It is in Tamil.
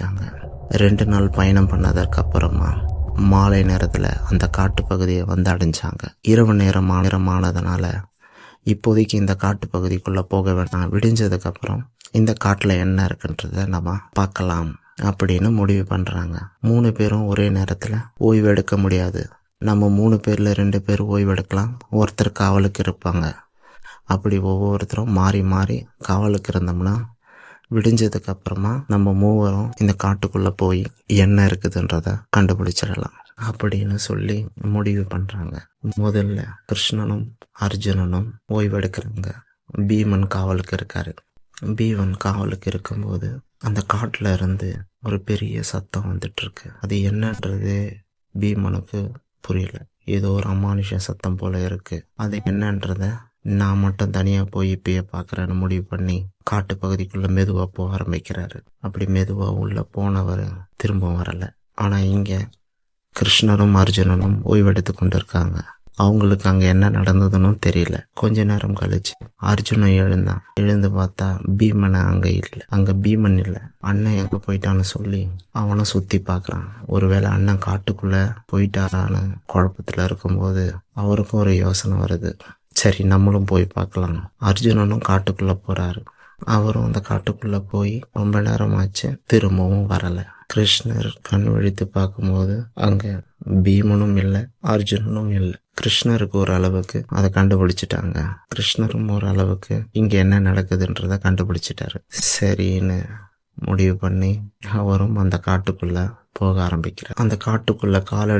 ஆரம்பித்தாங்க. 2 நாள் பயணம் பண்ணதற்கு அப்புறமா மாலை நேரத்தில் அந்த காட்டு பகுதியை வந்து அடைஞ்சாங்க. இரவு நேரமானதுனால இப்போதைக்கு இந்த காட்டு பகுதிக்குள்ளே போக வேண்டாம், விடிஞ்சதுக்கப்புறம் இந்த காட்டில் என்ன இருக்குன்றத நம்ம பார்க்கலாம் அப்படின்னு முடிவு பண்ணுறாங்க. 3 பேரும் ஒரே நேரத்தில் ஓய்வு எடுக்க முடியாது. நம்ம 3 பேரில் 2 பேர் ஓய்வு எடுக்கலாம், ஒருத்தர் காவலுக்கு இருப்பாங்க. அப்படி ஒவ்வொருத்தரும் மாறி மாறி காவலுக்கு இருந்தோம்னா விடிஞ்சதுக்கு அப்புறமா நம்ம 3வரும் இந்த காட்டுக்குள்ளே போய் என்ன இருக்குதுன்றத கண்டுபிடிச்சிடலாம் அப்படின்னு சொல்லி முடிவு பண்ணுறாங்க. முதல்ல கிருஷ்ணனும் அர்ஜுனனும் ஓய்வெடுக்கிறாங்க. பீமன் காவலுக்கு இருக்காரு. பீமன் காவலுக்கு இருக்கும்போது அந்த காட்டில் இருந்து ஒரு பெரிய சத்தம் வந்துட்டு இருக்கு. அது என்னன்றது பீமனுக்கு புரியல. ஏதோ ஒரு அமானுஷ சத்தம் போல இருக்கு. அது என்னன்றத நான் மட்டும் தனியாக போய் இப்பயே பார்க்குறேன்னு முடிவு பண்ணி காட்டு பகுதிக்குள்ளே மெதுவாக போக ஆரம்பிக்கிறாரு. அப்படி மெதுவாக உள்ளே போனவர் திரும்ப வரலை. ஆனால் இங்கே கிருஷ்ணரும் அர்ஜுனனும் ஓய்வெடுத்து கொண்டு இருக்காங்க. அவங்களுக்கு அங்கே என்ன நடந்ததுன்னு தெரியல. கொஞ்ச நேரம் கழிச்சு அர்ஜுனன் எழுந்து பார்த்தா பீமனை அங்கே இல்லை. அங்கே பீமன் இல்லை. அண்ணன் எங்கே போயிட்டான்னு சொல்லி அவனை சுற்றி பார்க்குறான். ஒருவேளை அண்ணன் காட்டுக்குள்ளே போயிட்டாரான்னு குழப்பத்தில் இருக்கும்போது அவருக்கும் ஒரு யோசனை வருது. சரி, நம்மளும் போய் பார்க்கலாம். அர்ஜுனனும் காட்டுக்குள்ளே போகிறாரு. அவரும் அந்த காட்டுக்குள்ளே போய் ரொம்ப நேரமாச்சு, திரும்பவும் வரலை. கிருஷ்ணர் கண் விழித்து பார்க்கும்போது அங்கே பீமனும் இல்லை, அர்ஜுனனும் இல்லை. கிருஷ்ணருக்கு ஒரு அளவுக்கு அதை கண்டுபிடிச்சிட்டாங்க. கிருஷ்ணரும் ஒரு அளவுக்கு இங்கே என்ன நடக்குதுன்றத கண்டுபிடிச்சிட்டாரு. சரின்னு முடிவு பண்ணி அவரும் அந்த காட்டுக்குள்ளே போக ஆரம்பிக்கிறார். அந்த காட்டுக்குள்ளே காலடி